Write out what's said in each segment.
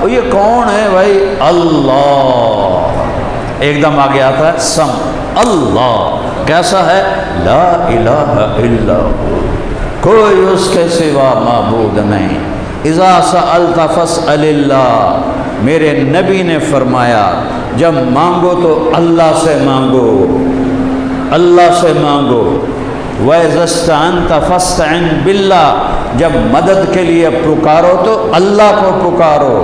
وہ یہ کون ہے بھائی؟ اللہ۔ ایک دم آگے آتا ہے سم، اللہ کیسا ہے؟ لا الہ الا ہو، کوئی اس کے سوا معبود نہیں۔ اذا سألت فاسأل اللہ، میرے نبی نے فرمایا جب مانگو تو اللہ سے مانگو، اللہ سے مانگو۔ وَإِذَا اسْتَعَنْتَ فَاسْتَعِنْ بِاللَّهِ، جب مدد کے لیے پکارو تو اللہ کو پکارو۔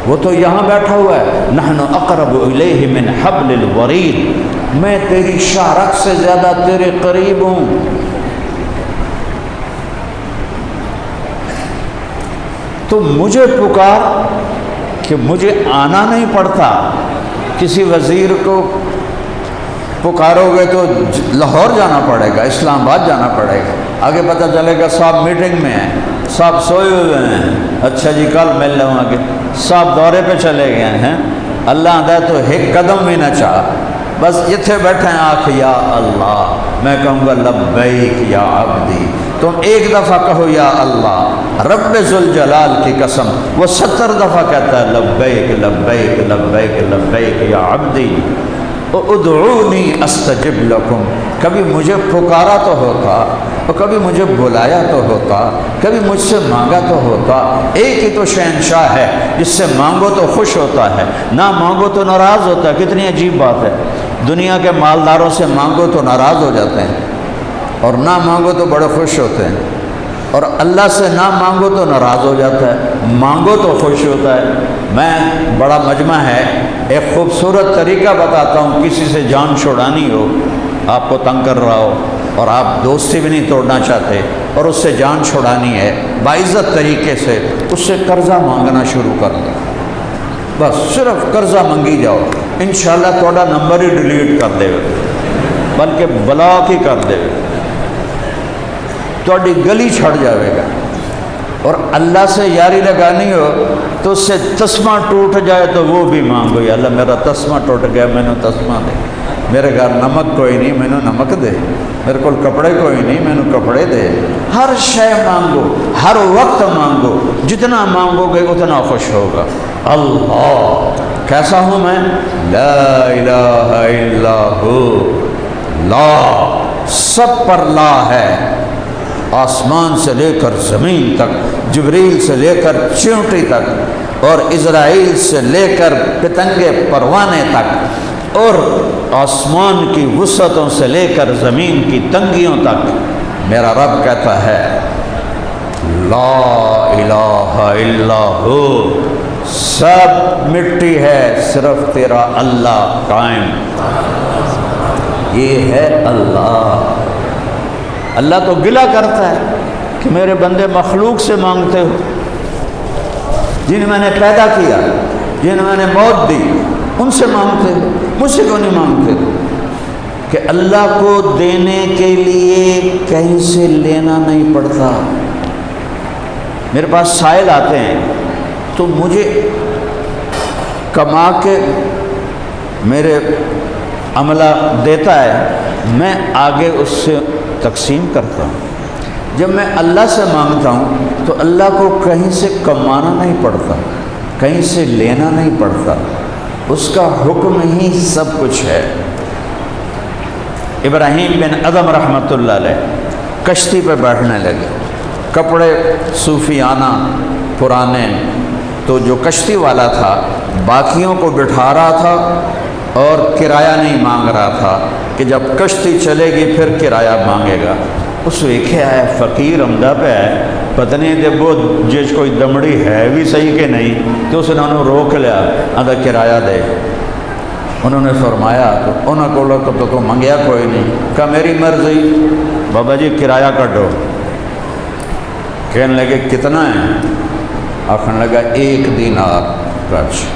وہ تو یہاں بیٹھا ہوا ہے، نحن اقرب الیہ من حبل الورید، میں تیری شاخ سے زیادہ تیرے قریب ہوں۔ تو مجھے پکار کہ مجھے آنا نہیں پڑتا۔ کسی وزیر کو پکارو گے تو لاہور جانا پڑے گا، اسلام آباد جانا پڑے گا، آگے پتہ چلے گا صاحب میٹنگ میں ہیں، صاحب سوئے ہوئے ہیں، اچھا جی کل مل لوں گے، صاحب دورے پہ چلے گئے ہیں۔ اللہ دے تو ایک قدم بھی نہ چاہ، بس اتنے بیٹھے ہیں، آنکھ یا اللہ، میں کہوں گا لبیک یا عبدی، تم ایک دفعہ کہو یا اللہ، رب ذوالجلال کی قسم وہ 70 دفعہ کہتا ہے لبیک لبیک لبیک لبیک یا عبدی ادعونی استجب لکم۔ کبھی مجھے پکارا تو ہوتا، اور کبھی مجھے بلایا تو ہوتا، کبھی مجھ سے مانگا تو ہوتا۔ ایک ہی تو شہنشاہ ہے جس سے مانگو تو خوش ہوتا ہے، نہ مانگو تو ناراض ہوتا ہے۔ کتنی عجیب بات ہے، دنیا کے مالداروں سے مانگو تو ناراض ہو جاتے ہیں، اور نہ مانگو تو بڑے خوش ہوتے ہیں، اور اللہ سے نہ مانگو تو ناراض ہو جاتا ہے، مانگو تو خوش ہوتا ہے۔ میں بڑا مجمع ہے، ایک خوبصورت طریقہ بتاتا ہوں، کسی سے جان چھڑانی ہو، آپ کو تنگ کر رہا ہو اور آپ دوستی بھی نہیں توڑنا چاہتے اور اس سے جان چھڑانی ہے، باعزت طریقے سے اس سے قرضہ مانگنا شروع کر دو، بس صرف قرضہ منگی جاؤ، انشاءاللہ تھوڑا نمبر ہی ڈیلیٹ کر دے گا، بلکہ بلاک ہی کر دے گا، تھوڑی گلی چھڑ جاوے گا۔ اور اللہ سے یاری لگانی ہو تو اس سے تسمہ ٹوٹ جائے تو وہ بھی مانگو، یا اللہ میرا تسمہ ٹوٹ گیا، میں نے تسمہ دے، میرے گھر نمک کوئی نہیں، میں نے نمک دے، میرے کو کپڑے کوئی نہیں، میں نے کپڑے دے۔ ہر شے مانگو، ہر وقت مانگو، جتنا مانگو گے اتنا خوش ہوگا۔ اللہ کیسا ہوں میں؟ لا الہ الا ہو، لا سب پر لا ہے، آسمان سے لے کر زمین تک، جبریل سے لے کر چیونٹی تک، اور اسرائیل سے لے کر پتنگے پروانے تک، اور آسمان کی وسعتوں سے لے کر زمین کی تنگیوں تک، میرا رب کہتا ہے لا الہ الا ہو، سب مٹی ہے، صرف تیرا اللہ قائم۔ یہ ہے اللہ۔ اللہ تو گلہ کرتا ہے کہ میرے بندے مخلوق سے مانگتے ہو، جن میں نے پیدا کیا، جن میں نے موت دی، ان سے مانگتے ہو، مجھ سے کیوں نہیں مانگتے ہو؟ کہ اللہ کو دینے کے لیے کہیں سے لینا نہیں پڑتا۔ میرے پاس سائل آتے ہیں تو مجھے کما کے میرے عملہ دیتا ہے، میں آگے اس سے تقسیم کرتا ہوں۔ جب میں اللہ سے مانگتا ہوں تو اللہ کو کہیں سے کمانا نہیں پڑتا، کہیں سے لینا نہیں پڑتا، اس کا حکم ہی سب کچھ ہے۔ ابراہیم بن ادم رحمۃ اللہ علیہ کشتی پہ بیٹھنے لگے، کپڑے صوفیانہ پرانے، تو جو کشتی والا تھا باقیوں کو بٹھا رہا تھا اور کرایہ نہیں مانگ رہا تھا کہ جب کشتی چلے گی پھر کرایہ مانگے گا۔ اس ویکھے ہے فقیر عمدہ پہ ہے، پتہ نہیں دے وہ جس کوئی دمڑی ہے بھی صحیح کہ نہیں، تو اس نے انہوں روک لیا، آدھا کرایہ دے۔ انہوں نے فرمایا تو انہوں کو تو منگیا کوئی نہیں، کہا میری مرضی، بابا جی کرایہ کٹو۔ کہنے لگے کتنا ہے؟ آخر لگا 1 دینار۔ اچھا،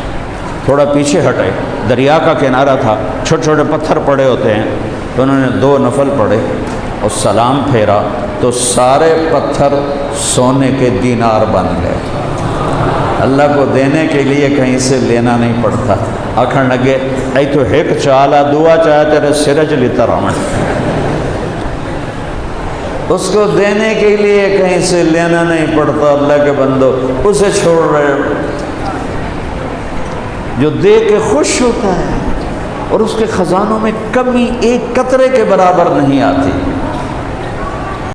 تھوڑا پیچھے ہٹے، دریا کا کنارہ تھا، چھوٹے چھوٹے پتھر پڑے ہوتے ہیں، تو انہوں نے 2 نفل پڑھے اور سلام پھیرا تو سارے پتھر سونے کے دینار بن گئے۔ اللہ کو دینے کے لیے کہیں سے لینا نہیں پڑتا۔ آخر لگے ای تو ایک چالا دعا چاہے تیرے سرج لیتا رہا، اس کو دینے کے لیے کہیں سے لینا نہیں پڑتا۔ اللہ کے بندو اسے چھوڑ رہے ہو، جو دے کے خوش ہوتا ہے اور اس کے خزانوں میں کمی ایک قطرے کے برابر نہیں آتی۔